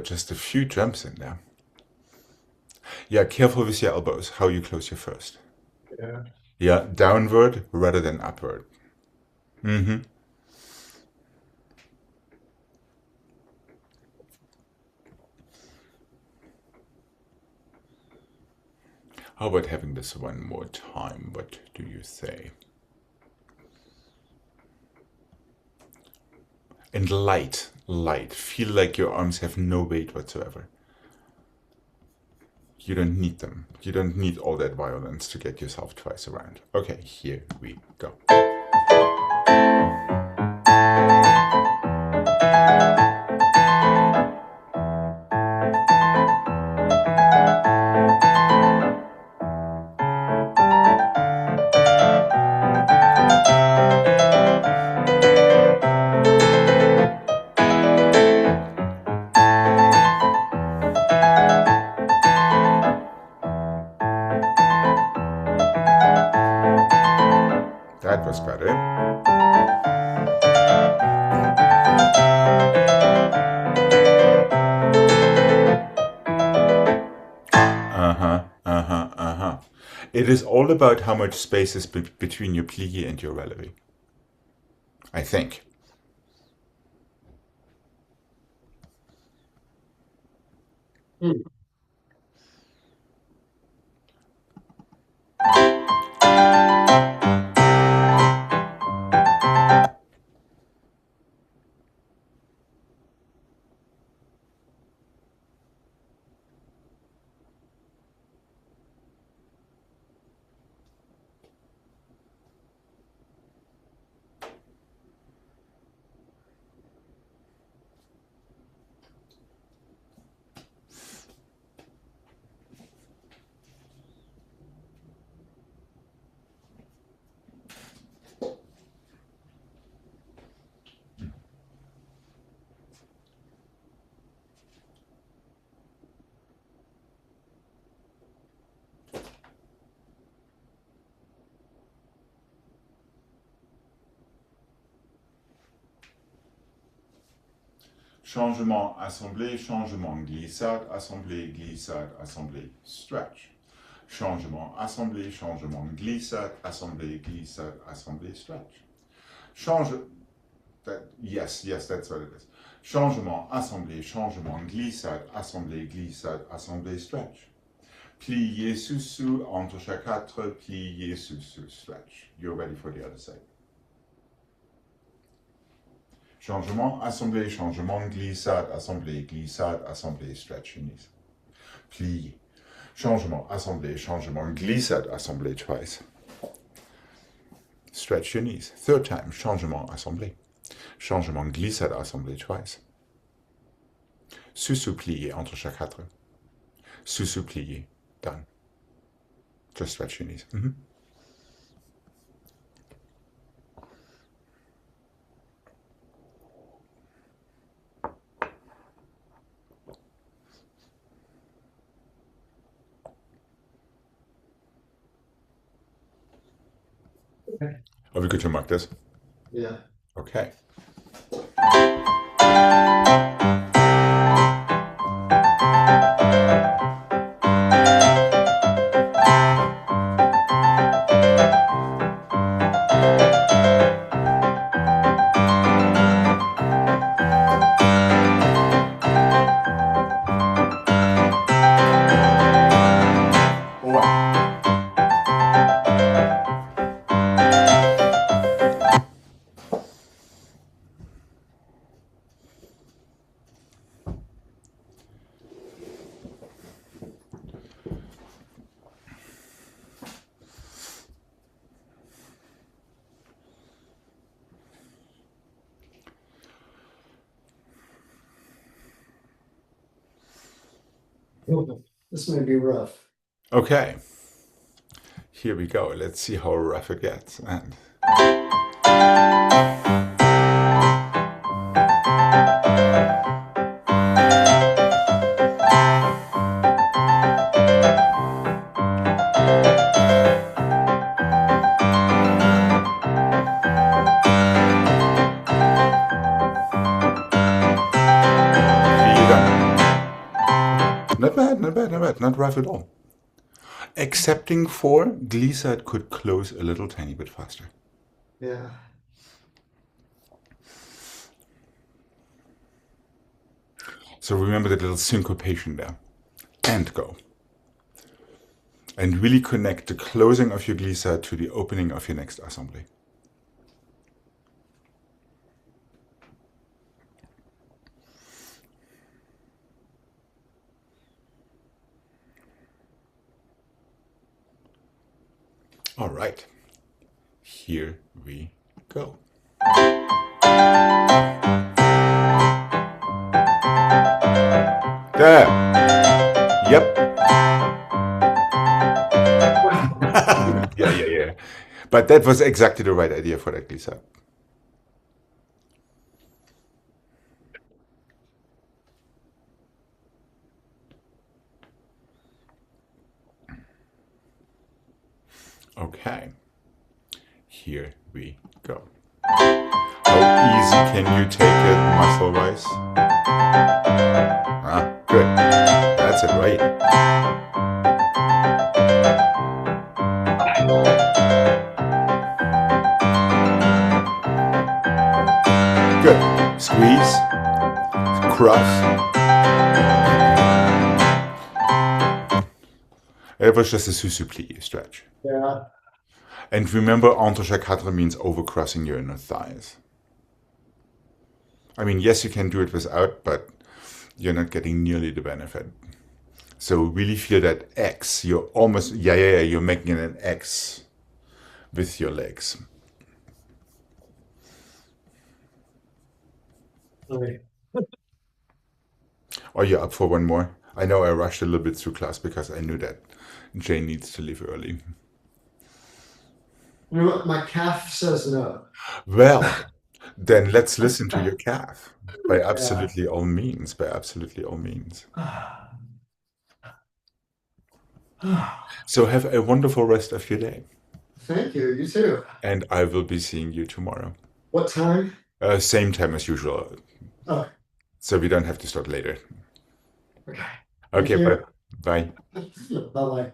[SPEAKER 1] just a few jumps in there. Yeah, careful with your elbows, how you close your first.
[SPEAKER 2] Yeah.
[SPEAKER 1] Yeah, downward rather than upward. Mm-hmm. How about having this one more time? What do you say? And light, light. Feel like your arms have no weight whatsoever. You don't need them. You don't need all that violence to get yourself twice around. Okay, here we go. That was better. Uh-huh, uh-huh, uh-huh. It is all about how much space is between your plie and your releve. I think.
[SPEAKER 2] Hmm.
[SPEAKER 1] Changement, assemblée, changement, glissade, assemblée, glissade, assemblée, stretch. Changement, assemblée, changement, glissade, assemblée, glissade, assemblée, stretch. Change, yes, that's what it is. Changement, assemblée, changement, glissade, assemblée, glissade, assemblée, stretch. Plier sous, entre chaque quatre, plier sous, stretch. You're ready for the other side. Changement, assemblée, changement, glissade, assemblée, glissade, assemblée, stretch your knees. Plier. Changement, assemblée, changement, glissade, assemblée twice. Stretch your knees. Third time, changement, assemblée. Changement, glissade, assemblée twice. Sous, plier entre chaque quatre. Sous, plier. Done. Just stretch your knees. Mm-hmm.
[SPEAKER 2] Okay.
[SPEAKER 1] Are we good to mark this?
[SPEAKER 2] Yeah.
[SPEAKER 1] Okay.
[SPEAKER 2] This may be rough.
[SPEAKER 1] Okay. Here we go. Let's see how rough it gets. And plie done. Not bad, not bad, not bad. Not rough at all. Excepting for Glissade could close a little tiny bit faster.
[SPEAKER 2] Yeah.
[SPEAKER 1] So remember that little syncopation there. And go. And really connect the closing of your glissade to the opening of your next assembly. All right, here we go. There. Yep. Yeah. But that was exactly the right idea for that glissade. Okay, here we go. How easy can you take it muscle-wise? Ah, good. That's it, right? Good. Squeeze. Cross. It was just a sous-plie stretch.
[SPEAKER 2] Yeah.
[SPEAKER 1] And remember, entrechat quatre means overcrossing your inner thighs. I mean, yes, you can do it without, but you're not getting nearly the benefit. So really feel that X. You're almost, you're making an X with your legs.
[SPEAKER 2] Okay.
[SPEAKER 1] Are you up for one more? I know I rushed a little bit through class because I knew that Jane needs to leave early.
[SPEAKER 2] You know what? My calf says no.
[SPEAKER 1] Well, then let's listen to your calf. By absolutely all means. By absolutely all means. So have a wonderful rest of your day.
[SPEAKER 2] Thank you. You too.
[SPEAKER 1] And I will be seeing you tomorrow.
[SPEAKER 2] What time?
[SPEAKER 1] Same time as usual.
[SPEAKER 2] Oh,
[SPEAKER 1] So we don't have to start later.
[SPEAKER 2] okay.
[SPEAKER 1] Okay,
[SPEAKER 2] you.
[SPEAKER 1] bye.
[SPEAKER 2] Bye bye.